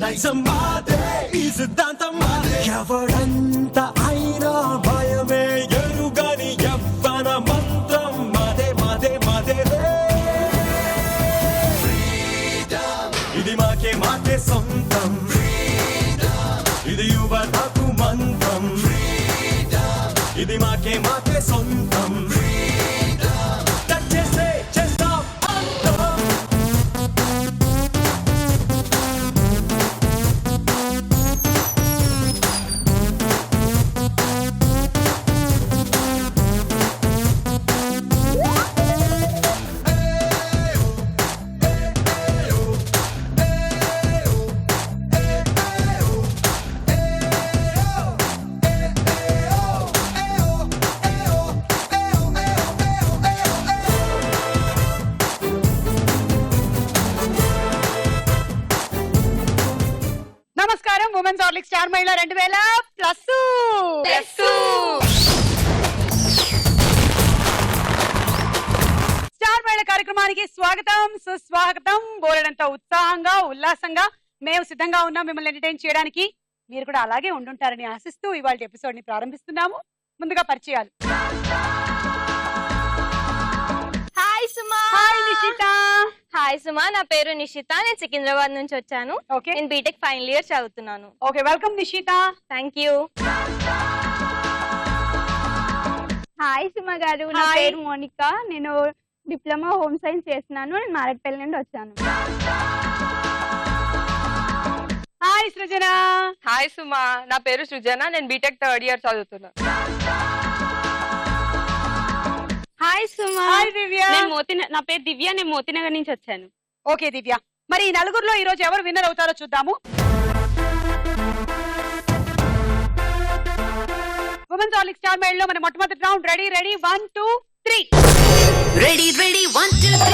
నైజం మాదే ఈ సిద్ధాంతం మాదే ఎవడంత అయినా భయమే ఎరుగని యవ్వన మంత్రం మాదే మాదే మాదే ఇది మాకే మాకే సొంతం ఇది యువతకు మంత్రం ఇది మాకే మాకే సొంతం ఉమెన్స్ హార్లిక్స్ స్టార్ మహిళ 2000+. స్టార్ మహిళ కార్యక్రమానికి స్వాగతం సుస్వాగతం. బోలెడంత ఉత్సాహంగా ఉల్లాసంగా మేము సిద్ధంగా ఉన్నాం మిమ్మల్ని ఎంటర్టైన్ చేయడానికి. మీరు కూడా అలాగే ఉండుంటారని ఆశిస్తూ ఇవాళ ఎపిసోడ్ ని ప్రారంభిస్తున్నాము. ముందుగా పరిచయాలు. Hi Suma. Hi Nishitha. Hi Suma, నా పేరు నిషిత. నేను సికింద్రాబాద్ నుంచి వచ్చాను. నేను బీటెక్ ఫైనల్ ఇయర్ చదువుతున్నాను. Okay, welcome Nishitha. Thank you. Hi Suma garu, నా పేరు మోనికా. నేను డిప్లొమా హోమ్ సైన్స్ చేస్తున్నాను. నేను మారేట్పల్లి నుండి వచ్చాను. హాయ్ సృజన. హాయ్ సుమా, నా పేరు సృజన. నేను బీటెక్ థర్డ్ ఇయర్ చదువుతున్నా. హాయ్ సుమా. హాయ్ దివ్య. నా పేరు దివ్య. నేను మోతినగర్ నుంచి వచ్చాను. ఓకే దివ్య, మరి ఈ నలుగురులో ఈ రోజు ఎవరు విన్నర్ అవుతారో చూద్దాము. ఉమెన్స్ హార్లిక్స్ స్టార్ మహిళలో మన మొట్టమొదటి రౌండ్. రెడీ 1 2 3. రెడీ 1 2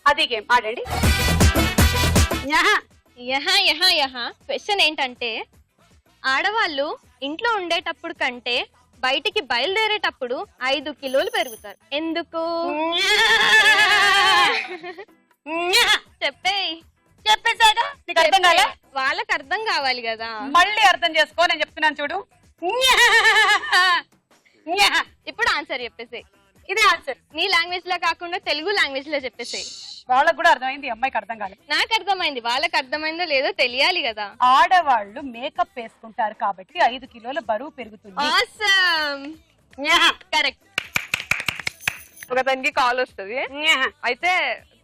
అది గేమ్ ఆడండి. క్వశ్చన్ ఏంటంటే, ఆడవాళ్ళు ఇంట్లో ఉండేటప్పుడు కంటే బయటికి బయలుదేరేటప్పుడు 5 కిలోలు పెరుగుతారు. ఎందుకు? చెప్పేసాగా నీకు అర్థం కాలే? వాళ్ళకి అర్థం కావాలి కదా. మళ్ళీ అర్థం చేసుకో, నేను చెప్తున్నాను చూడు. ఇప్పుడు ఆన్సర్ చెప్పేసి. ఇదే ఆన్సర్. నీ లాంగ్వేజ్ లో కాకుండా తెలుగు లాంగ్వేజ్ లో చెప్పేసి. వాళ్ళకు కూడా అర్థమైంది, అమ్మాయికి అర్థం కాలేదు. నాకు అర్థమైంది, వాళ్ళకి అర్థమైందో లేదో తెలియాలి కదా. ఆడవాళ్ళు మేకప్ వేసుకుంటారు కాబట్టి 5 కిలోల బరువు పెరుగుతుంది. కరెక్ట్. ఒక తనకి కాల్ వస్తుంది, అయితే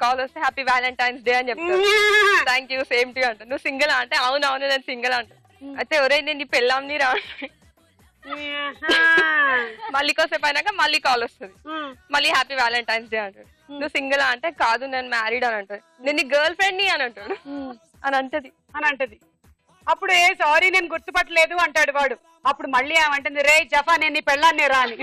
కాల్ వస్తే హ్యాపీ వ్యాలంటైన్స్ డే అని చెప్తాను. థ్యాంక్ యూ, సేమ్ టు అంట. నువ్వు సింగిల్ అంటే అవును నేను సింగిల్ అంట. అయితే ఒరే నేను నీ పెళ్ళాంని రా. మళ్ళీ కోసేపు అయినాక మళ్ళీ కాల్ వస్తుంది, మళ్ళీ హ్యాపీ వ్యాలంటైన్స్ డే అంటాడు. నువ్వు సింగిల్ అంటే కాదు నేను మ్యారీడ్ అని అంటాడు. నేను నీ గర్ల్ ఫ్రెండ్ ని అని అంటాడు. అని అంటది. అప్పుడు ఏ సారీ నేను గుర్తుపట్టలేదు అంటాడు వాడు. అప్పుడు మళ్ళీ ఏమంటుంది, రే జఫా నేను నీ పెళ్ళాన్ని రా అని.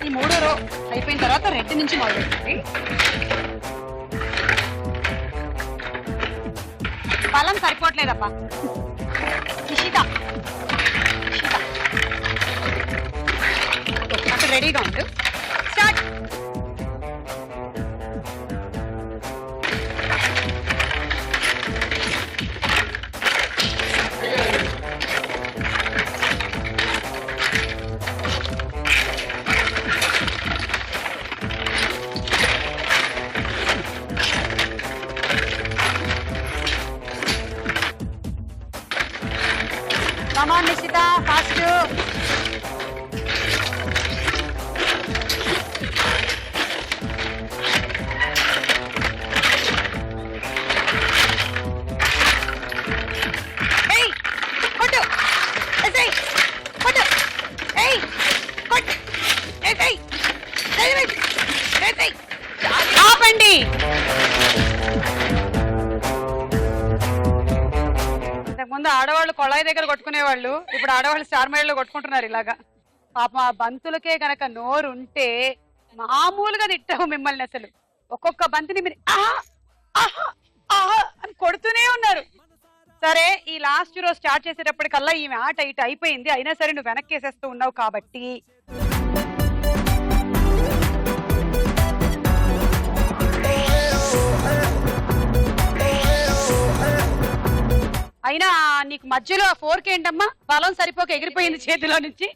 ఈ 3వ రో అయిపోయిన తర్వాత రెడ్ నుంచి మొదలెట్టండి. బలం సరిపోవట్లేదబ్బా. నిషిత అక్కడ రెడీగా ఉండు. స్టార్ట్. నిషిత ఫాస్ట్. ఆపండి. ఇంతకుముందు ఆడవాళ్ళు కొళాయి దగ్గర కొట్టుకునేవాళ్ళు, ఇప్పుడు ఆడవాళ్ళు స్టార్ మైల్లో కొట్టుకుంటున్నారు ఇలాగా. పాపం ఆ బంతులకే గనక నోరు ఉంటే మామూలుగా తిట్టావు మిమ్మల్ని. అసలు ఒక్కొక్క బంతిని మీరు ఆహా ఆహా ఆహా అని కొడుతూనే ఉన్నారు. సరే, ఈ లాస్ట్ రోజు స్టార్ట్ చేసేటప్పటికల్లా ఈమె ఆట ఇటు అయిపోయింది. అయినా సరే నువ్వు వెనక్కేసేస్తూ ఉన్నావు కాబట్టి అయినా నీకు మధ్యలో ఆ 4 ఏంటమ్మా, బలం సరిపోక ఎగిరిపోయింది చేతిలో నుంచి.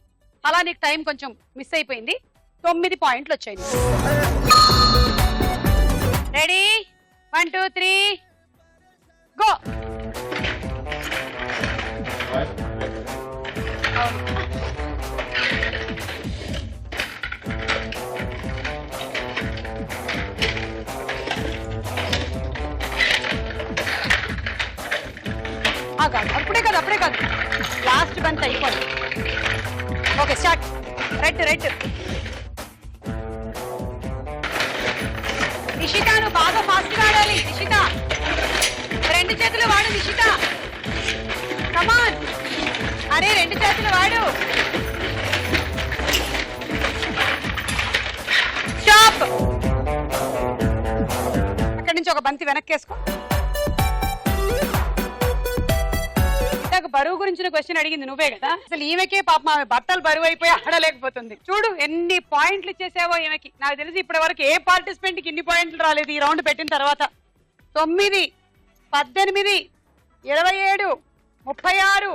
అలా నీకు టైం కొంచెం మిస్ అయిపోయింది. 9 పాయింట్లు వచ్చాయి. Ready, 1 2 3 go. అప్పుడే కాదు లాస్ట్ బంత్ అయిపోయింది. Okay start. రెడ్ నిషిత, నువ్వు బాగా ఫాస్ట్ గా ఆడాలి. నిషిత 2 చేతులు వాడు. నిషిత కమాన్, అరే 2 చేతులు వాడు. స్టాప్. అక్కడి నుంచి ఒక బంతి వెనక్కేసుకో. బరువు గురించిన క్వశ్చన్ అడిగింది నువ్వే కదా. అసలు ఈమెకే పాపం ఆమె బట్టలు బరువు అయిపోయి ఆడలేకపోతుంది. చూడు ఎన్ని పాయింట్లు ఇచ్చేసావో ఈమెకి. నాకు తెలిసి ఇప్పటి వరకు ఏ పార్టిసిపెంట్ కి ఇన్ని పాయింట్లు రాలేదు ఈ రౌండ్ పెట్టిన తర్వాత. 9 18 27 36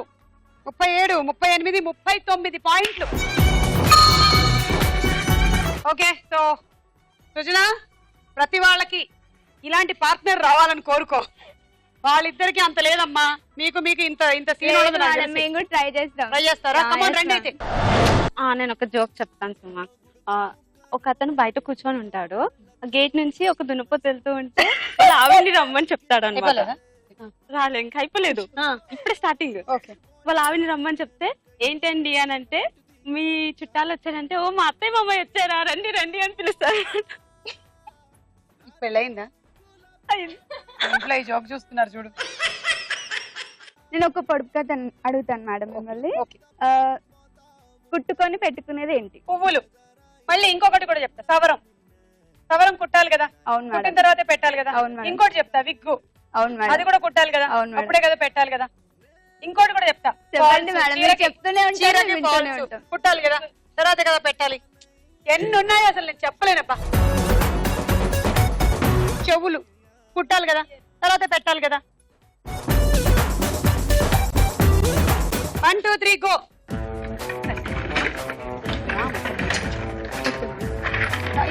37 38 39 పాయింట్లు. ఓకే, సో సృజన, ప్రతి వాళ్ళకి ఇలాంటి పార్ట్నర్ రావాలని కోరుకో. వాళ్ళిద్దరికి అంత లేదమ్మా, మీకు ఇంత సీన్ ఉండదు. మేము కూడా ట్రై చేస్తారా? కమాన్ రండి అయితే. నేను ఒక జోక్ చెప్తాను సుమా. ఒక అతను బయట కూర్చొని ఉంటాడు. గేట్ నుంచి ఒక దున్నపోతు వెళ్తూ ఉంటే ఆవిడని రమ్మని చెప్తాడు అనమాట. రాలే, ఇంకా అయిపోలేదు, ఇప్పుడే స్టార్టింగ్. వాళ్ళ ఆవిడని రమ్మని చెప్తే ఏంటండి అని అంటే, మీ చుట్టాలు వచ్చారంటే, ఓ మా అత్తయ్య మామయ్య వచ్చారా, రండి రండి అని పిలుస్తారు. పెళ్ళయిందా? ఇంట్లో ఈ జోక్ చూస్తున్నారు చూడు. నేను ఒక పొడుపు కథ అడుగుతాను మేడం మిమ్మల్ని. కుట్టుకొని పెట్టుకునేది ఏంటి? పువ్వులు. మళ్ళీ ఇంకొకటి కూడా చెప్తా, సవరం కుట్టాలి కదా. అవును మేడం. కుట్టిన తర్వాత పెట్టాలి కదా. అవును మేడం. ఇంకోటి చెప్తా, విగ్గు. అవును మేడం. అది కూడా కుట్టాలి కదా. అవును మేడం. అప్పుడే కదా పెట్టాలి కదా. ఇంకోటి కూడా చెప్తా, చెప్పండి మేడం. మీరు చెప్తూనే ఉంటారు, వింటూనే ఉంటాం. కుట్టాలి కదా, తర్వాత కదా పెట్టాలి. ఎన్ని ఉన్నాయి అసలు నేను చెప్పలేనప్పా. చెవులు కుట్టాలి కదా, తర్వాత పెట్టాలి కదా. 1 2 3 గో.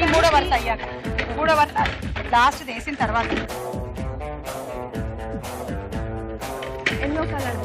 ఈ మూడో వరుస అయ్యాక, మూడో వరుస లాస్ట్ వేసిన తర్వాత ఎన్నో కలర్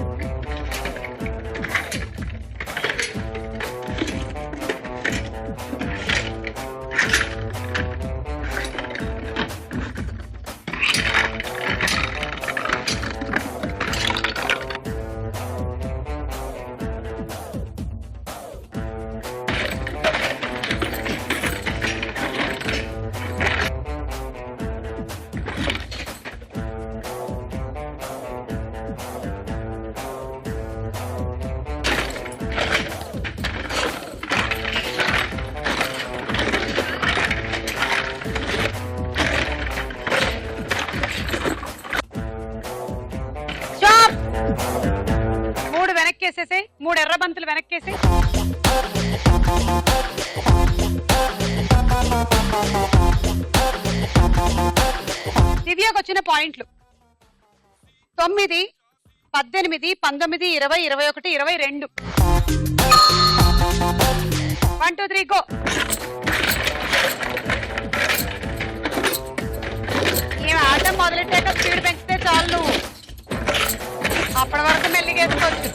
వెనక్కేసేసి, 3 ఎర్ర బంతులు వెనక్కేసి. దివ్యకు వచ్చిన పాయింట్లు 9 18 19 20 21 22. 1 2 3 గో. ఏం ఆట మొదలెట్టాక స్పీడ్ పెంచితే చాలు నువ్వు, అప్పటి వరకు మెల్లిగేసుకోవచ్చు.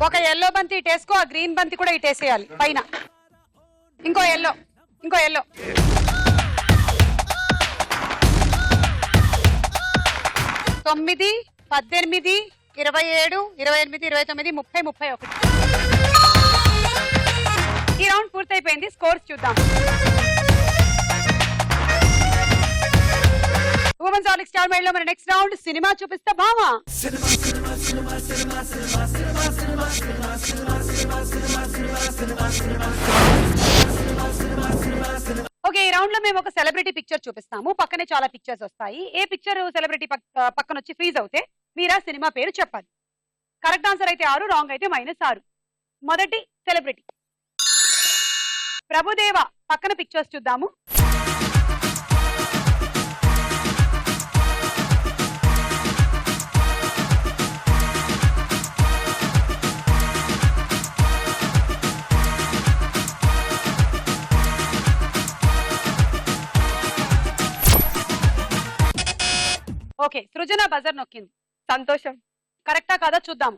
ఒక ఎల్లో బంతి ఇటేసుకో, ఆ గ్రీన్ బంతి కూడా ఇటేసేయాలి పైన. ఇంకో ఎల్లో, ఇంకో ఎల్లో. తొమ్మిది, 18, 27, 28, 29, 30, 31. ఈ రౌండ్ పూర్తయిపోయింది. స్కోర్స్ చూద్దాం. ఉమెన్స్ ఆలిక్ స్టార్ మైల్ లో మన నెక్స్ట్ రౌండ్ సినిమా చూపిస్తా భామా. ఓకే, ఈ రౌండ్ లో మేము ఒక సెలబ్రిటీ పిక్చర్ చూపిస్తాము. పక్కనే చాలా పిక్చర్స్ వస్తాయి. ఏ పిక్చర్ సెలబ్రిటీ పక్కన వచ్చి ఫ్రీజ్ అవుతే మీరా సినిమా పేరు చెప్పాలి. కరెక్ట్ ఆన్సర్ అయితే 6, రాంగ్ అయితే -6. మొదటి సెలబ్రిటీ ప్రభుదేవ. పక్కన పిక్చర్స్ చూద్దాము. ఓకే, సృజన బజర్ నొక్కింది. సంతోషం. కరెక్టా కాదా చూద్దాం.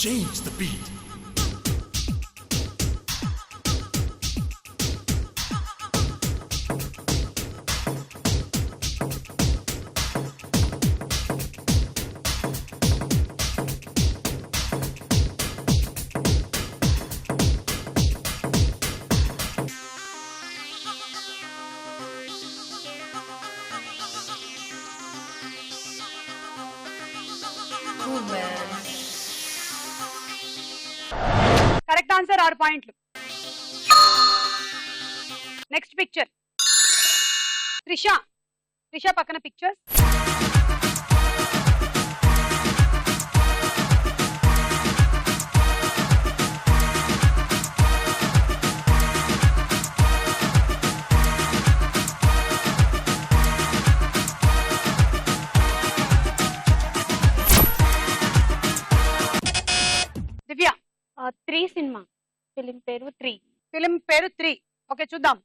Change the beat. Correct answer 6 పాయింట్లు. Next picture Trisha. త్రిష పక్కన పిక్చర్స్. దివ్య. 3 సినిమా. ఫిలిం పేరు 3. ఫిలిం పేరు 3. ఓకే, చూద్దాం.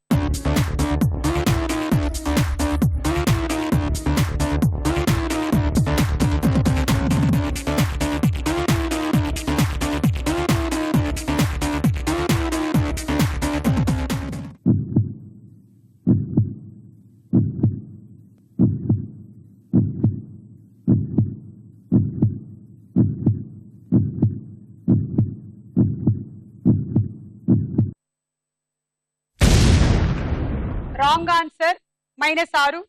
Wrong answer, -6.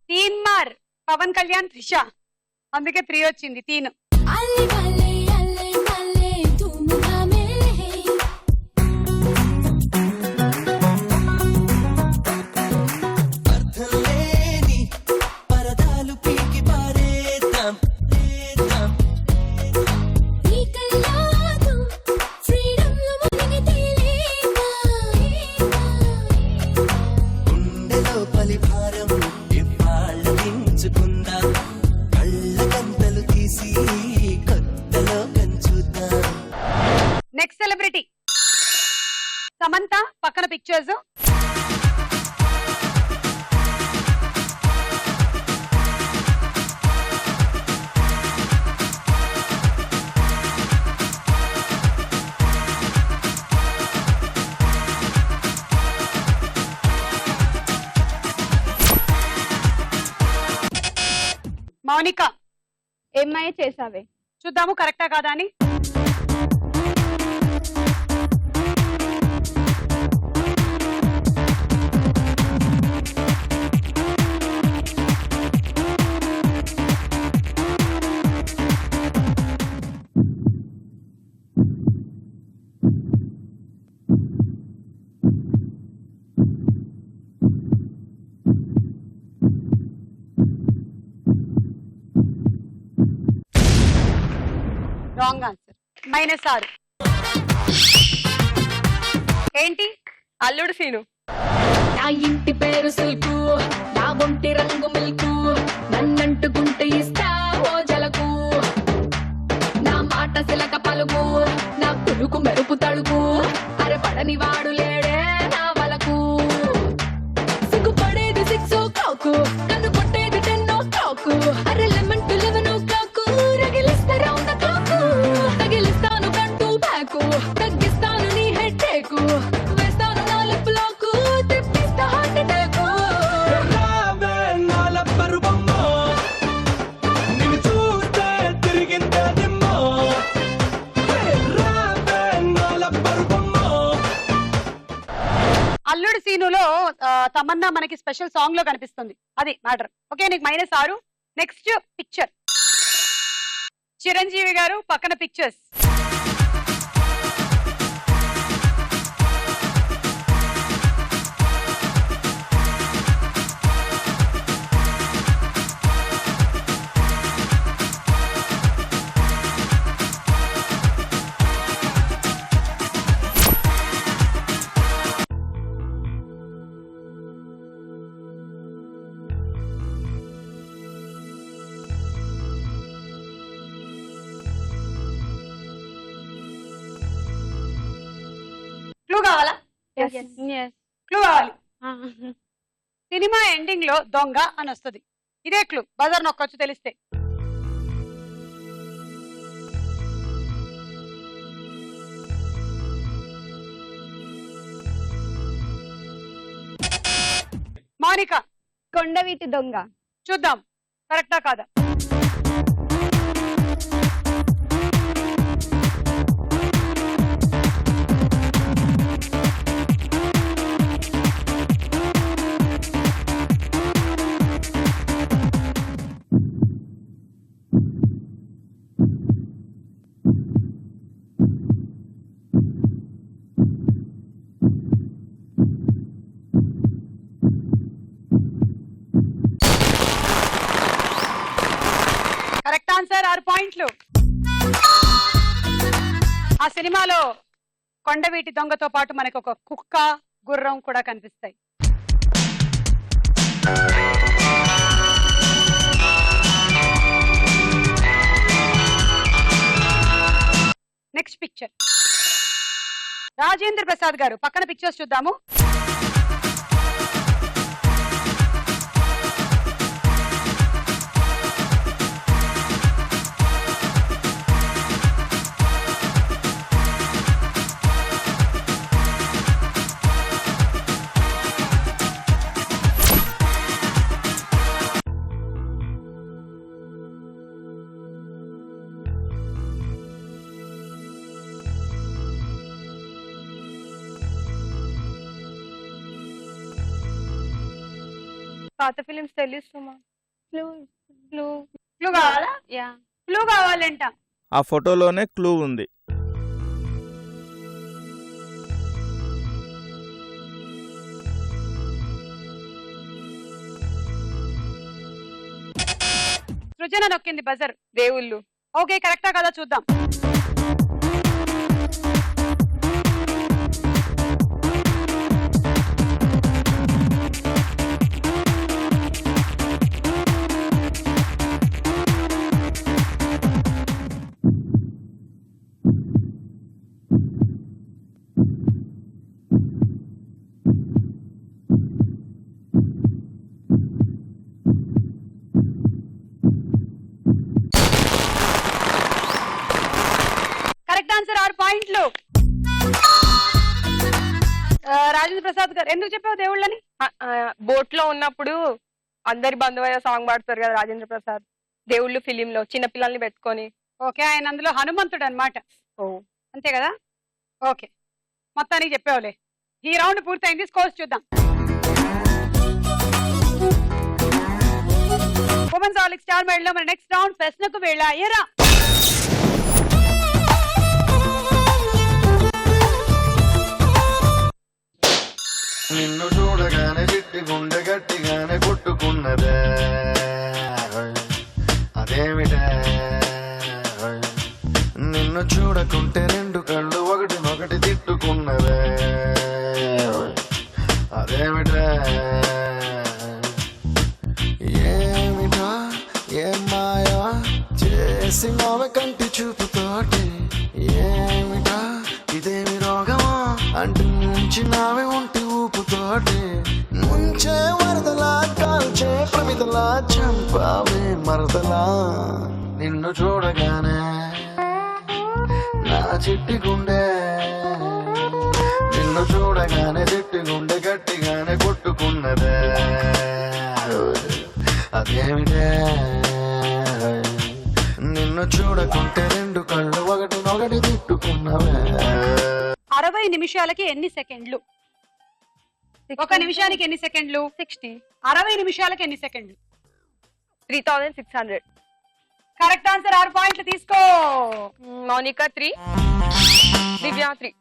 తీన్ మార్. పవన్ కళ్యాణ్, త్రిష. అందుకే 3 వచ్చింది. తీన్. Next celebrity Samantha. పక్కన పిక్చర్స్. మౌనిక. ఏమై చేసావే. చూద్దాము కరెక్టా కాదా అని. Wrong answer. -6. ఏంటి? అల్లుడు సీను. నా ఇంటి పేరు సిల్కు, నా ఒంటి రంగు మిల్కు, నన్నంటుకుంటే ఇస్తా ఓ జలకు, నా మాట సిలక పలుకు, నా పులుకు మెరుపు తడుకు, అరే పడని వాడు లేడే నా వలకు, సిగ్గుపడేది 6 o'clock, నన్ను కొట్టేది 10 o'clock, అరే 11 to 11 o'clock, రగిలిస్తా round the clock, తగిలిస్తాను కంటూ బ్యాకు, తగ్గిస్తాను నీ హెడ్ టేకు, వేస్తాను నా లిప్ లాక్, తిప్పిస్తా హార్ట్ అటాక్. రావే నాల పరువమ్మ, నిన్ను చూస్తే తిరిగిందే దిమ్మ. రావే నాల పరువమ్మ. అల్లుడు సీనులో తమన్నా మనకి స్పెషల్ సాంగ్ లో కనిపిస్తుంది, అది మ్యాటర్. ఓకే, నీకు -6. Next picture. చిరంజీవి గారు పక్కన పిక్చర్స్. క్లూ కావాలా? Yes. క్లూ కావాలి. సినిమా ఎండింగ్ లో దొంగ అని వస్తుంది, ఇదే క్లూ. బజార్ నొక్కొచ్చు తెలిస్తే. మౌనిక, కొండవీటి దొంగ. చూద్దాం కరెక్టా కాదా. కరెక్ట్ ఆన్సర్, 6 పాయింట్లు. ఆ సినిమాలో కొండవీటి దొంగతో పాటు మనకు ఒక కుక్క, గుర్రం కూడా కనిపిస్తాయి. Next picture. రాజేంద్ర ప్రసాద్ గారు పక్కన పిక్చర్స్ చూద్దాము. పాత ఫిలిమ్స్ తెలుస్తుమా? క్లూ. క్లూ కావాలా? క్లూ కావాలంట. ఆ ఫోటోలోనే క్లూ ఉంది. సృజన నొక్కింది బజర్. దేవుళ్ళు. ఓకే, కరెక్టా కదా చూద్దాం. కరెక్ట్ ఆన్సర్, 6 పాయింట్లు. రాజేంద్ర ప్రసాద్ గారు ఎందుకు చెప్పావు దేవుళ్ళని? బోట్ లో ఉన్నప్పుడు అందరి బంధువయ్య సాంగ్ పాడతారు కదా రాజేంద్ర ప్రసాద్, దేవుళ్ళు ఫిలిం లో చిన్నపిల్లల్ని పెట్టుకొని. ఓకే, ఆయన అందులో హనుమంతుడు అన్నమాట. ఓ అంతే కదా. ఓకే, మొత్తానికి చెప్పావులే. ఈ రౌండ్ పూర్తయింది, స్కోర్స్ చూద్దాం. ఉమెన్స్ ఆలిక్ స్టార్ మైల్ లో మన నెక్స్ట్ రౌండ్ ప్రశ్నకు వెళ్ళాయరా. నిన్ను చూడగానే చిట్టి గుండె గట్టిగానే కొట్టుకున్నదే, అదేమిటే నిన్ను చూడకుంటే రెండు కళ్ళు ఒకటినొకటి తిట్టుకున్నదే అదేమిటా ఏమిటా ఏం మాయా చేసి మావ కంటి చూపుతోటి ఏమిటా ఇదేమి రోగమా అంటు నుంచి నావే ఉంటి ఊపుతోటి ముంచే వరదలా కాల్చే ప్రమిదలా చంపావే మరదలా నిన్ను చూడగానే నా చిట్టి గుండె నిన్ను చూడగానే చిట్టి గుండె గట్టిగానే కొట్టుకున్నదే అదేమిటే నిన్ను చూడకుంటే రెండు కళ్ళు ఒకటినొకటి తిట్టుకున్నవే 60 నిమిషాలకి ఎన్ని సెకండ్లు? 1 నిమిషానికి ఎన్ని సెకండ్లు? 60. 60 నిమిషాలకి ఎన్ని సెకండ్లు? 3600. Correct answer. 6 పాయింట్లు తీసుకో. మౌనిక 3, దివ్య 3.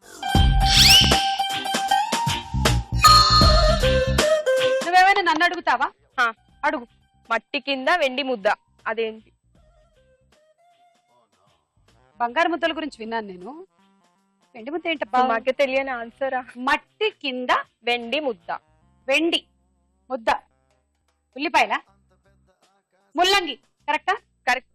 నువ్వేమైనా నన్ను అడుగుతావా? అడుగు. మట్టి కింద వెండి ముద్ద అదేంటి? బంగారు ముద్దల గురించి విన్నాను నేను. వెండి ముద్ద ఏంటప్పా? మాకే తెలియని ఆన్సరా. మట్టి కింద వెండి ముద్ద. వెండి ముద్ద. ఉల్లిపాయల ముల్లంగి. కరెక్టా? కరెక్ట్.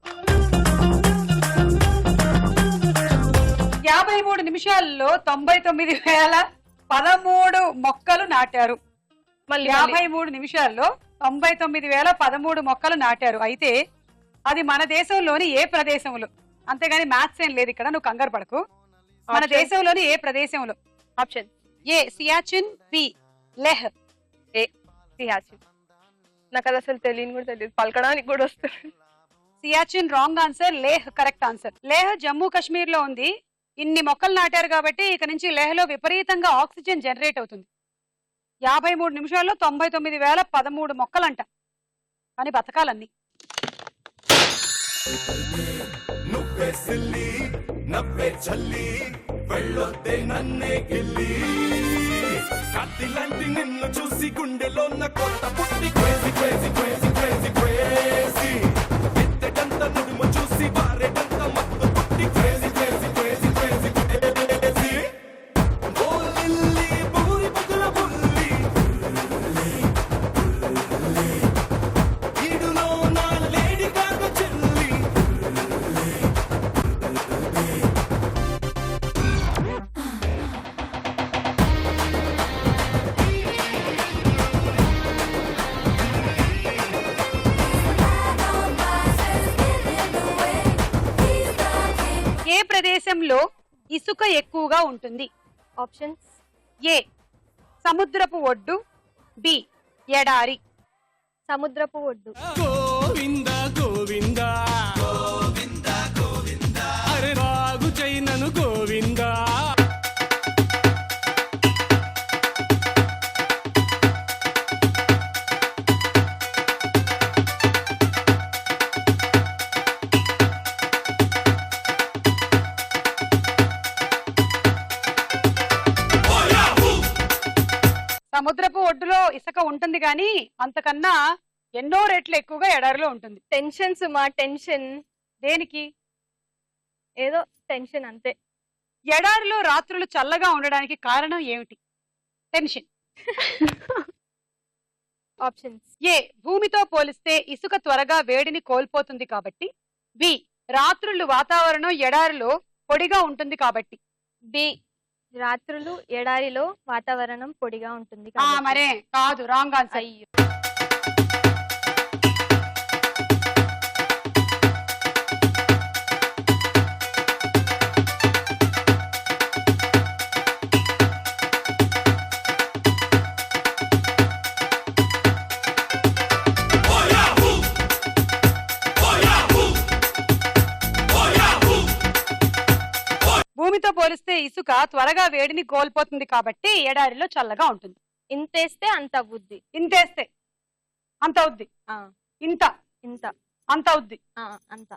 53 నిమిషాల్లో 99,013 మొక్కలు నాటారు. 53 నిమిషాల్లో 99,013 మొక్కలు నాటారు. అయితే అది మన దేశంలోని ఏ ప్రదేశంలో? అంతేగాని మ్యాథ్స్ ఏం లేదు ఇక్కడ, నువ్వు కంగారు పడకు. మన దేశంలోని ఏ ప్రదేశంలో? Option A Siachen, B Leh. A Siachen. నాకు అది అసలు తెలియని కూడా తెలియదు, పలకడానికి కూడా వస్తుంది. Siachen wrong answer. Leh correct answer. Leh Jammu Kashmir లో ఉంది. ఇన్ని మొక్కలు నాటారు కాబట్టి ఇక నుంచి లేహ్ లో విపరీతంగా ఆక్సిజన్ జనరేట్ అవుతుంది. 53 నిమిషాల్లో 99,013 మొక్కలంట. అని బతకాలన్నీ. నువ్వే సిల్లి నవ్వే చల్లి వెళ్ళొద్దే నన్నే గిల్లి కత్తిలాంటి నిన్ను చూసి గుండెలో నా కొత్త పుట్టి crazy crazy crazy crazy crazy ఎత్తడంత నుడుము చూసి వారేటంత మత్తు పుట్టి crazy crazy crazy crazy crazy ఓ లిల్లీ బూరి బుగ్గల బుల్లి ఈడులో నా లేడీ గాగ చెల్లి ఏ ప్రదేశంలో ఇసుక ఎక్కువగా ఉంటుంది? ఆప్షన్స్. ఏ సముద్రపు ఒడ్డు, బి ఎడారి. సముద్రపు ఒడ్డు. గోవింద గోవింద గోవింద గోవింద అరే రాగు చైనను గోవింద. సముద్రపు ఒడ్డులో ఇసుక ఉంటుంది కానీ అంతకన్నా ఎన్నో రెట్లు ఎక్కువగా ఎడారిలో ఉంటుంది. టెన్షన్ సుమా, టెన్షన్. దేనికి? ఏదో టెన్షన్ అంతే. ఎడారిలో రాత్రులు చల్లగా ఉండడానికి కారణం ఏమిటి? టెన్షన్. ఆప్షన్స్. ఏ భూమితో పోలిస్తే ఇసుక త్వరగా వేడిని కోల్పోతుంది కాబట్టి. బి రాత్రులు వాతావరణం ఎడారిలో పొడిగా ఉంటుంది కాబట్టి. బి రాత్రులు ఎడారిలో వాతావరణం పొడిగా ఉంటుంది. మరే కాదు, రాంగ్ ఆన్సర్. అయ్యో. భూమితో పోలిస్తే ఇసుక త్వరగా వేడిని కోల్పోతుంది కాబట్టి ఎడారిలో చల్లగా ఉంటుంది. ఇంతేస్తే అంత అవ్వుద్ది. ఇంతేస్తే అంత అవుద్ది. ఇంత ఇంత అంత అవుద్ది. అంత.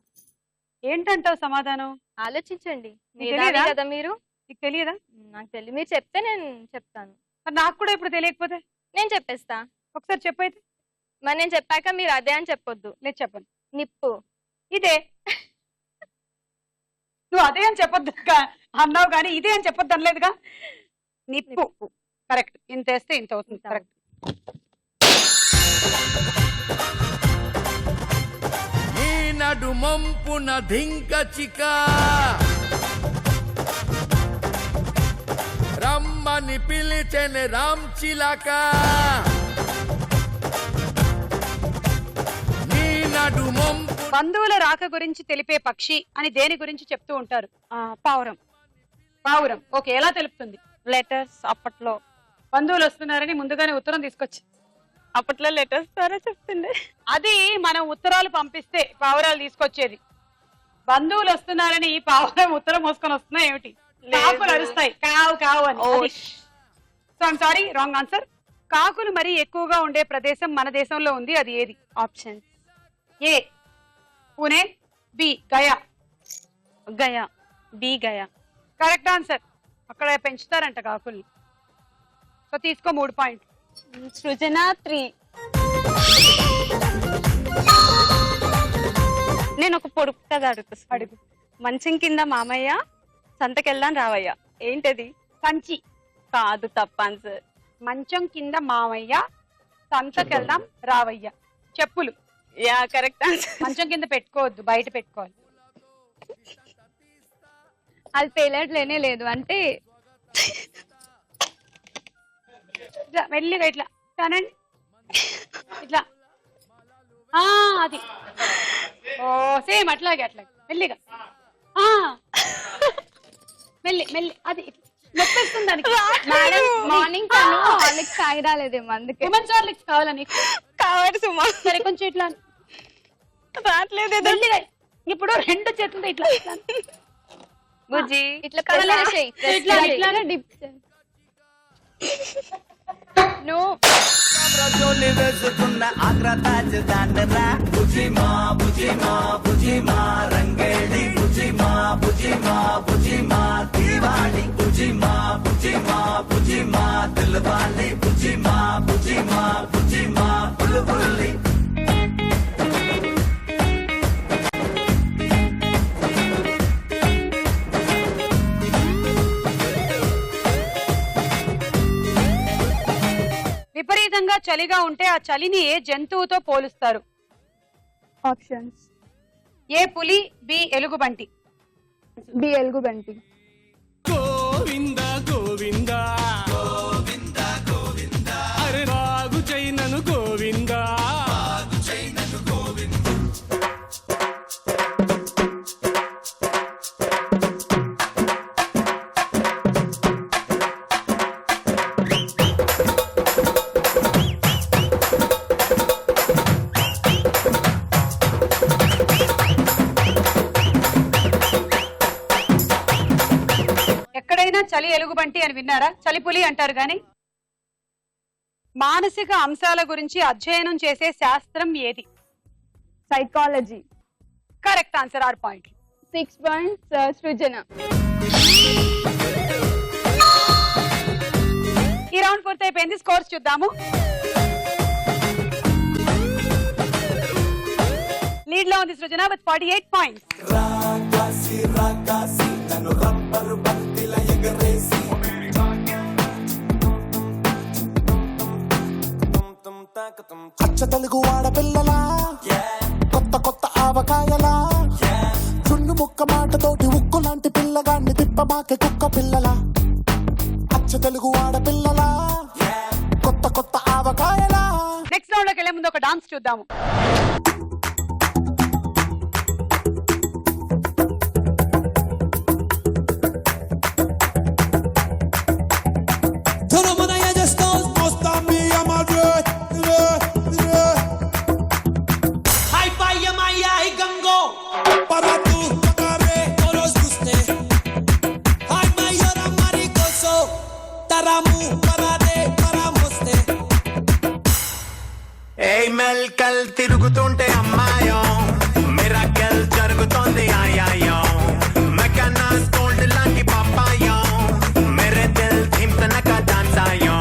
ఏంటంటావు సమాధానం? ఆలోచించండి. నీకు తెలీదా? కదా మీరు. నీకు తెలియదా? నాకు తెలియదు. మీరు చెప్తే నేను చెప్తాను. మరి నాకు కూడా ఇప్పుడు తెలియకపోతే నేను చెప్పేస్తా. ఒకసారి చెప్పైతే. మరి నేను చెప్పాక మీరు అదే అని చెప్పొద్దు. లేదు చెప్పను. నిప్పు. ఇదే. నువ్వు అదే అని చెప్పొద్దు. అన్నావు కానీ ఇదే అని చెప్పొద్దు అనలేదుగా. నిప్పు కరెక్ట్. ఇంత వేస్తే ఇంత అవుతుంది. కరెక్ట్. ఈ నడుమంపున ధింక చిక రమ్మని పిలిచెని రామ్ చిలక నీ నడుమంపు. బంధువుల రాక గురించి తెలిపే పక్షి అని దేని గురించి చెప్తూ ఉంటారు? పావురం. పావురం. ఓకే, ఎలా తెలుపుతుంది? లెటర్స్. అప్పట్లో బంధువులు వస్తున్నారని ముందుగానే ఉత్తరం తీసుకొచ్చి అప్పట్లో లెటర్స్ ద్వారా చెప్తుండే. అది మనం ఉత్తరాలు పంపిస్తే పావురాలు తీసుకొచ్చేది. బంధువులు వస్తున్నారని ఈ పావురం ఉత్తరం మోసుకొని వస్తున్నా ఏమిటి? కాకులు అరుస్తాయి కావు కావు అని. So I'm sorry, wrong answer. కాకులు మరీ ఎక్కువగా ఉండే ప్రదేశం మన దేశంలో ఉంది. అది ఏది? Option A Pune, B Gaya. Gaya. B Gaya. Correct answer. అక్కడ పెంచుతారంట కాకుల్ని. సో తీసుకో 3 పాయింట్. సృజన 3. నేను ఒక పొడుపు కథ అడుగుతా. అడుగు. మంచం కింద మామయ్య, సంతకెళ్దాం రావయ్య. ఏంటది? సంచి. కాదు, తప్ప ఆన్సర్. మంచం కింద మామయ్య, సంతకెళ్దాం రావయ్య. చెప్పులు. Yeah, correct answer. మంచం కింద పెట్టుకోవద్దు, బయట పెట్టుకోవాలి. అది పేలట్లేనే లేదు అంటే ఇట్లా మెల్లిగా ఇట్లా కానండి, ఇట్లా. అది ఓ సేమ్ అట్లాగే అట్లాగే మెల్లిగా. మెల్లి మెల్లి అది నొప్పిస్తుంది దానికి. మేడం మార్నింగ్ తను హార్లిక్స్ తాగి రాలేదేమో అందుకే. ఉమెన్స్ హార్లిక్స్ కావాలా నీకు? కావాలి సుమా. సరే కొంచెం ఇట్లా రావట్లేదు. మెల్లిగా. ఇప్పుడు 2 చేతులతో ఇట్లా బుజ్జి ఇట్లా ఇట్లా డిప్. నో జోలి వేసుకున్న ఆగ్రా తాజ్ దాండరా బుజిమా బుజిమా బుజిమా రంగేడి బుజిమా బుజిమా బుజిమా దివాళి బుజిమా బుజిమా బుజిమా దిల్వాలి బుజిమా బుజిమా బుజిమా బుల్బుల్లి. విపరీతంగా చలిగా ఉంటే ఆ చలిని ఏ జంతువుతో పోలుస్తారు? ఆప్షన్స్. ఏ పులి, బి ఎలుగుబంటి. బి ఎలుగుబంటి. గోవింద గోవింద గోవింద గోవింద అరే రాగు చైనను గోవింద రాగు చైనను గోవింద. ఎక్కడైనా చలి ఎలుగుబంటి అని విన్నారా? చలి పులి అంటారు గాని. మానసిక అంశాల గురించి అధ్యయనం చేసే శాస్త్రం ఏది? సైకాలజీ. Correct answer. 6 పాయింట్లు. 6 పాయింట్స్. సృజన. ఈ రౌండ్ పూర్తయిపోయింది. స్కోర్స్ చూద్దాము. లీడ్ లో ఉంది సృజన విత్ 48 పాయింట్స్. అచ్చ తెలుగు ఆడపిల్లలా కొత్త కొత్త ఆవకాయలా చున్ను ముక్క మాటతోటి ఉక్కు లాంటి పిల్లగాన్ని తిప్పమాకే కుక్క పిల్లలా. అచ్చ తెలుగు ఆడపిల్లలా కొత్త కొత్త ఆవకాయలా. నెక్స్ట్ రౌండ్ లోకి వెళ్లే ముందు ఒక డాన్స్ చూద్దాము. మెల్కల్ తిరుగుతుంటే అమ్మాయో మిరాకెల్ జరుగుతోంది ఆయాయో మెకానాస్ గోల్డ్ లాంటి పాపాయో మేరే దిల్ ధిమ్తనక డాన్స్ ఆయో.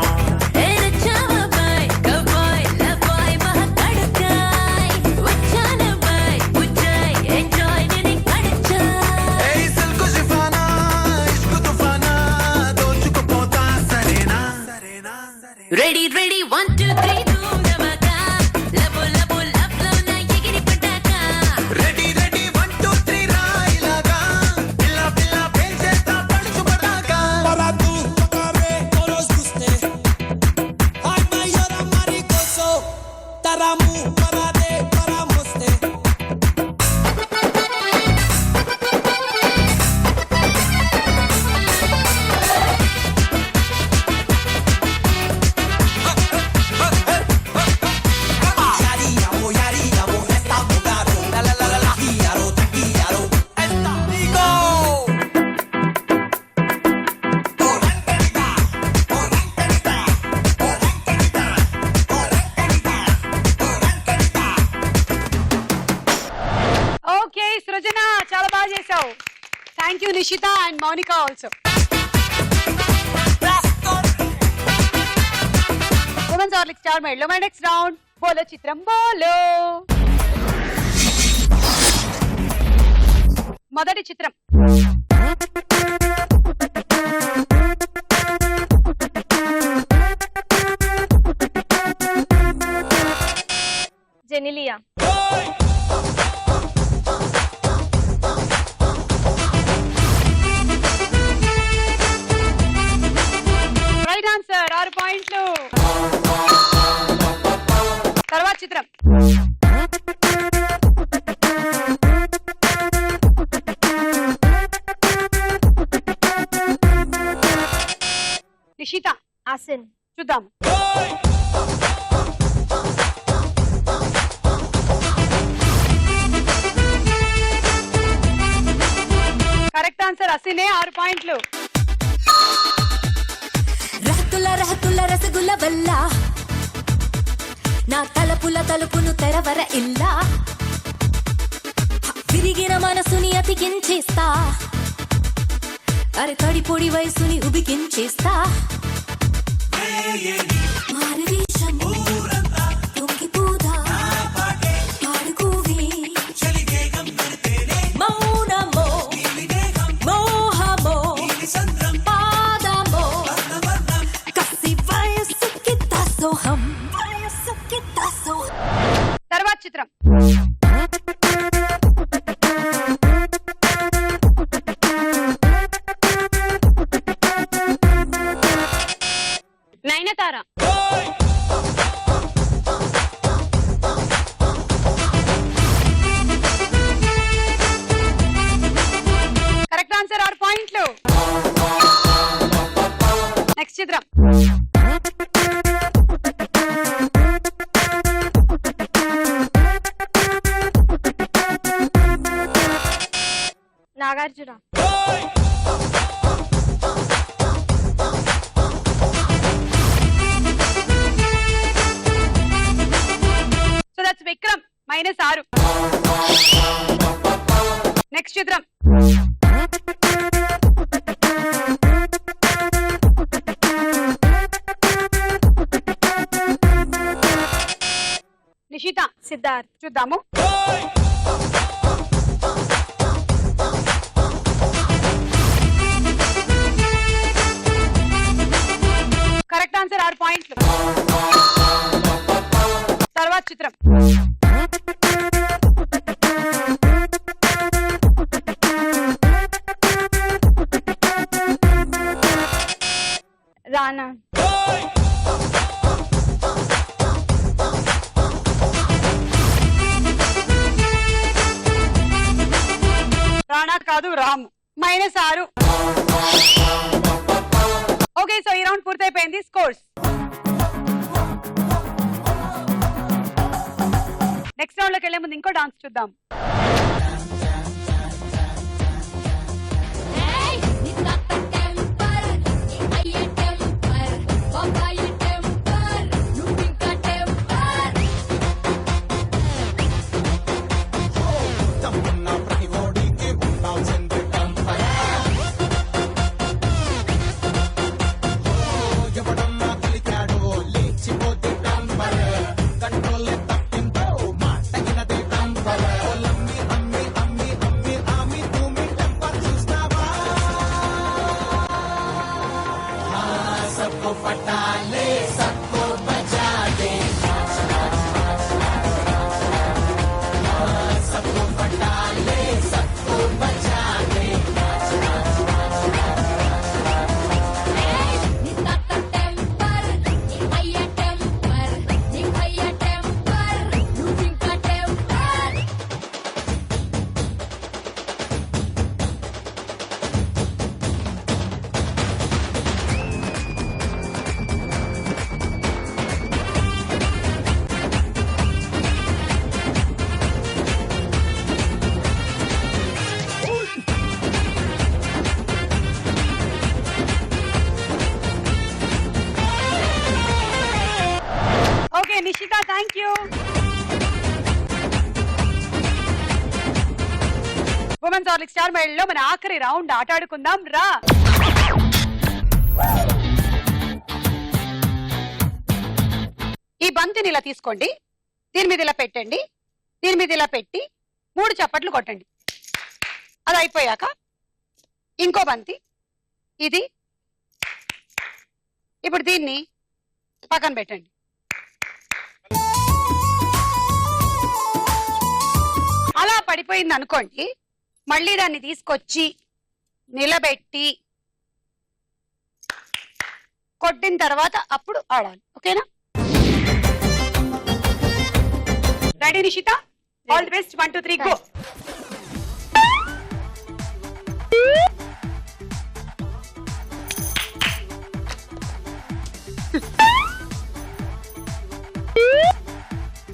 రెడీ రెడీ 1 2 3 దూరమగా లబో లబో లబ్ లవ్ నా ఎగిరి పడ్డాక రెడీ రెడీ 1 2 3 రాయిలాగా పిల్ల పిల్ల పేల్చేస్తా పడుచు పడాకా para tú, para todos ustedes. Ay, mayor amaricoso, taramu, para de, para moste. Okay Srujana చాలా బాగా చేసావు. Thank you Nishitha and Mounika also. Women's Horlicks star మైడ్లో మై నెక్స్ట్ రౌండ్ బోలో చిత్రం బోలో. మొదటి చిత్రం జెనిలియా. రైట్ ఆన్సర్ 6 పాయింట్లు. తర్వాత చిత్రం నిషిత. ఆసిన్. చూద్దాం. కరెక్ట్ ఆన్సర్ అసినే 6 పాయింట్లు. రహతుల రహతుల రసగుల వల్ల నా తలపుల తలుపును తెరవర ఇల్లా విరిగిన మనసుని అతికించేస్తా అరే తడి పొడి వయసుని ఉబికించేస్తా మారవీశం తొంగిపోదా పాడుకోవే మౌనమో మోహమో పాదమో కసి వయసుకి దాసోహం వయసుకి దాసోహం. తర్వాత చిత్రం నయనతార. కరెక్ట్ ఆన్సర్ 6 పాయింట్లు. నెక్స్ట్ చిత్రం Nagarjuna. So that's Vikram -6. Next చిత్రం నిషిత. సిద్ధార్థ్. చూద్దాము. కరెక్ట్ ఆన్సర్ 6 పాయింట్లు. తర్వాత చిత్రం రానా. రాణా కాదు రామ్ -6. ఓకే సో ఈ రౌండ్ పూర్తయిపోయింది. స్కోర్స్ నెక్స్ట్ రౌండ్ లోకి వెళ్లే ముందు ఇంకో డాన్స్ చూద్దాం. కంట్రోల్ తప్పిందో మాట తగినదే తంపర okay Nishitha, thank you. Women's Horlicks star మైల్లో మన ఆఖరి రౌండ్ ఆటాడుకుందాం రా. ఈ బంతిని ఇలా తీసుకోండి, దీని మీద ఇలా పెట్టండి, దీని మీద ఇలా పెట్టి 3 చప్పట్లు కొట్టండి. అది అయిపోయాక ఇంకో బంతి ఇది, ఇప్పుడు దీన్ని పక్కన పెట్టండి. అలా పడిపోయింది అనుకోండి, మళ్ళీ దాన్ని తీసుకొచ్చి నిలబెట్టి కొట్టిన తర్వాత అప్పుడు ఆడాలి. ఓకేనా? Ready Nishita? All the best. 1 2 3 go.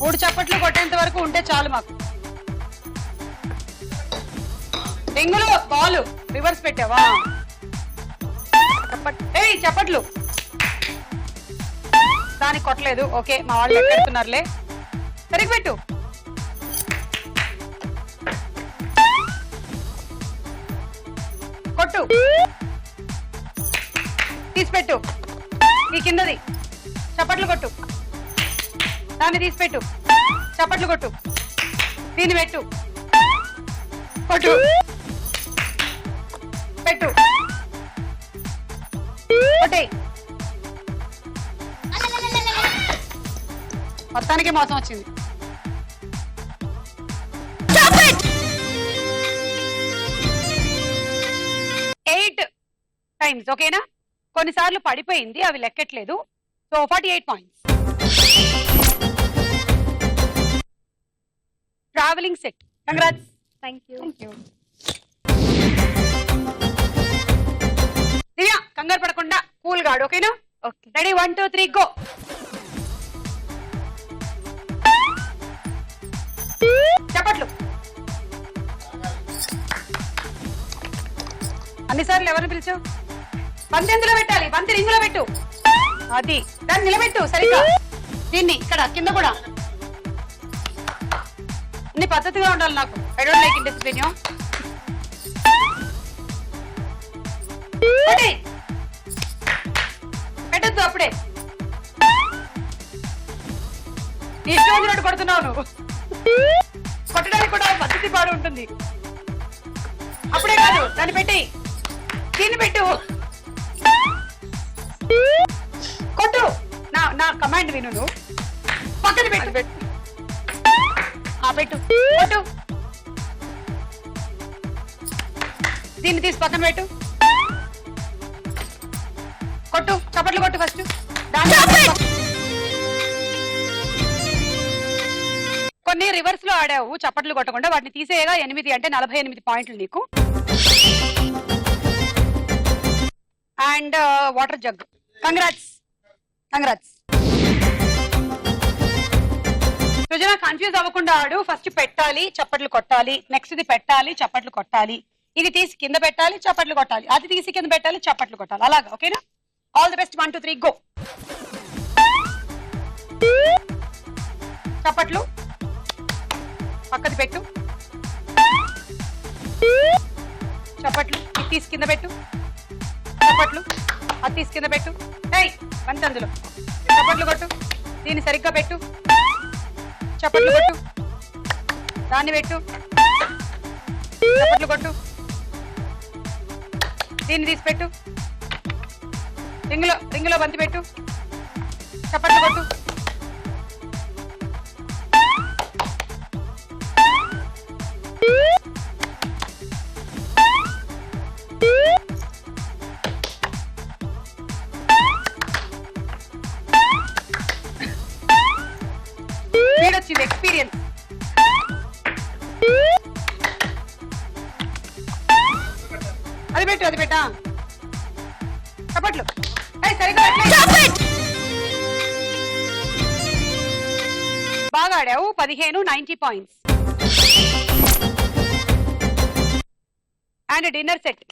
మూడు చప్పట్లు కొట్టేంత వరకు ఉంటే చాలు మాకు. రింగులు బాల్ రివర్స్ పెట్టావా? చప్పట్లు దానికి కొట్టలేదు. ఓకే, మా వాళ్ళు పెడుతున్నారులే. సరిగ్గా పెట్టు. కొట్టు, తీసిపెట్టు. ఈ కిందది చప్పట్లు కొట్టు, దాన్ని తీసిపెట్టు, చప్పట్లు కొట్టు, దీన్ని పెట్టు, కొట్టు, పెట్టు, కొట్టే. మొత్తానికి మోసం వచ్చింది. 8 టైమ్స్. ఓకేనా? కొన్నిసార్లు పడిపోయింది, అవి లెక్కట్లేదు. So 48 points. Travelling set. Congrats. Thank you. Divya, కంగారు పడకుండా కూల్ గాడు. ఓకేనా? ఓకే. రెడీ? 1 2 3 గో. చప్పట్లు. అన్నిసార్లు ఎవరిని పిలిచావు? బంతి ఎందులో పెట్టాలి? బంతి రింగులో పెట్టు. అది దాన్ని నిలబెట్టు సరిగ్గా. దీన్ని ఇక్కడ కింద కూడా. అన్ని పద్ధతిగా ఉండాలి నాకు. I don't like indiscipline. పెట్టద్దు అప్పుడే. నీ ఇష్టం వచ్చినట్టు కొడుతున్నావు నువ్వు. కొట్టడానికి కూడా పద్ధతి పాడు ఉంటుంది. అప్పుడే కాదు, దాన్ని పెట్టి దీన్ని పెట్టు, కొట్టు. నా కమాండ్ విను. నువ్వు పక్కన పెట్టు, పెట్టు, కొట్టు. దీన్ని తీసి పక్కన పెట్టు, కొట్టు, చప్పట్లు కొట్టు ఫస్ట్. కొన్ని రివర్స్ లో ఆడావు చప్పట్లు కొట్టకుండా, వాటిని తీసేయగా 8 అంటే 48 పాయింట్లు నీకు. And water jug. Congrats. Srujana, confuse అవ్వకుండా ఆడు. ఫస్ట్ పెట్టాలి, చప్పట్లు కొట్టాలి. నెక్స్ట్ ఇది పెట్టాలి, చప్పట్లు కొట్టాలి. ఇది తీసి కింద పెట్టాలి, చప్పట్లు కొట్టాలి. అది తీసి కింద పెట్టాలి, చప్పట్లు కొట్టాలి. అలాగా. ఓకేనా? All the best. 1 2 3 గో. చప్పట్లు పక్కది పెట్టు, చప్పట్లు ఇది తీసి కింద పెట్టు, చప్పట్లు అది తీసి కింద పెట్టు. బంతి అందులో. చప్పట్లు కొట్టు, దీన్ని సరిగ్గా పెట్టు, చప్పట్లు కొట్టు, దాన్ని పెట్టు, చప్పట్లు కొట్టు, దీన్ని తీసి పెట్టు, రింగులో బంతి పెట్టు, చప్పట్లు కొట్టు. వీడొచ్చింది ఎక్స్పీరియన్స్. అది పెట్టా చప్పట్లు. సరిగ్గా బాగా ఆడావు. 15 90 పాయింట్స్ అండ్ డిన్నర్ సెట్.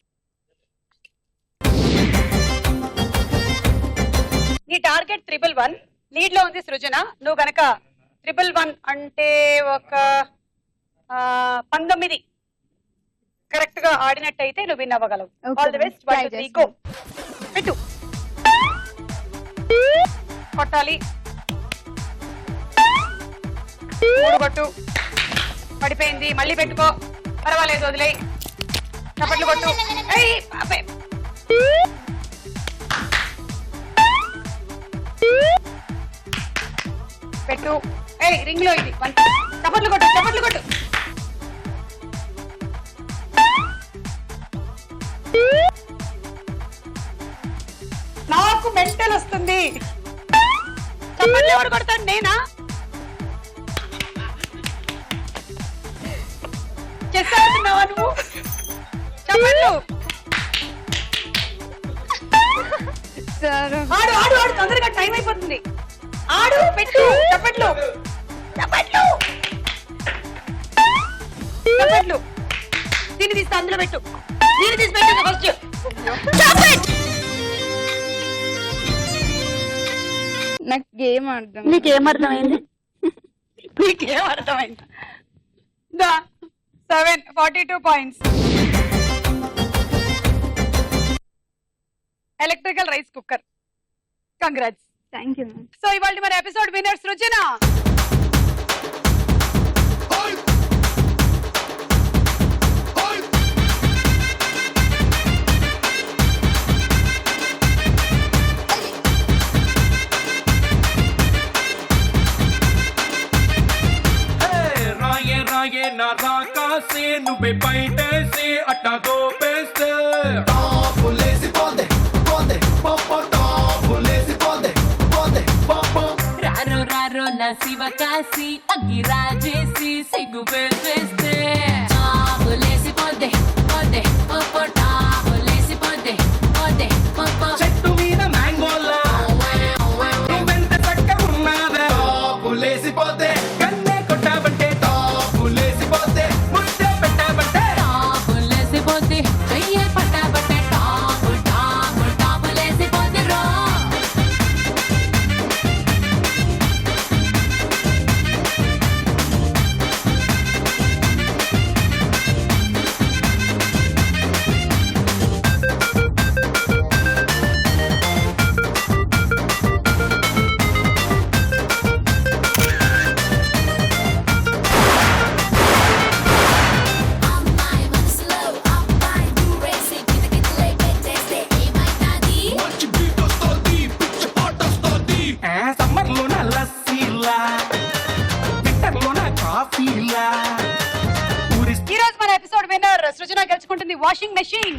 నీ టార్గెట్ 111. లీడ్ లో ఉంది సృజన. నువ్వు గనక 111 అంటే ఒక 19 కరెక్ట్ గా ఆడినట్టయితే నువ్వు విన్ అవ్వగలవు. All the best. పెట్టు, కొట్టాలి. 3 కొట్టు. పడిపోయింది, మళ్ళీ పెట్టుకో, పర్వాలేదు, వదిలేయి. చప్పట్లు కొట్టు. పెట్టు. రింగ్ లో ఇది చప్పట్లు కొట్టు. నాకు మెంటల్ వస్తుంది. చప్పట్లు ఎవరు కొడతాడు? నేనా? చెస్ ఆడుతున్నావా నువ్వు? చప్పట్లు ఆడు తొందరగా, టైం అయిపోతుంది. ఆడు, పెట్టు, చప్పట్లు. దీన్ని తీస్తే అందులో పెట్టు. దీన్ని తీసి పెట్టు ఫస్ట్. నాకు గేమ్ అర్థం. నీకేం అర్థమైంది? 42 points. Electrical rice cooker. Congrats. Thank you ma'am. So ఇవాళ మన ఎపిసోడ్ విన్నర్ సృజన. రాయే నా రాకాసే నువ్వే బయటేసి అట్టా దోపేస్తే రారో నా శివ కాసి అగ్గి రాజేసి సిగ్గు పెట్టేస్తే టాబులేసి పోతే ఓపో టాబులేసి పోతే చెట్టు మీద మ్యాంగోలా నువ్వెంత చక్క ఉన్నావే టాబులేసిపోతే కన్నే కొట్టావంటే టాబులేసిపోతే ముద్దే పెట్టావంటే టాబులేసి పోతే చెయ్యే పట్టాబట్టే టాబులేసి పోతే రో. అమ్మాయి మనసులో అబ్బాయి దూరేసి కితకితలే పెట్టేస్తే ఏమైనాది? మంచి బీట్ వస్తోంది పిచ్చి పాట వస్తోంది సమ్మర్ లోన లస్సీలా వింటర్ లోన కాఫీలా ఈ రోజు మన ఎపిసోడ్ విన్నర్ సృజన గెలుచుకుంటుంది వాషింగ్ మెషిన్.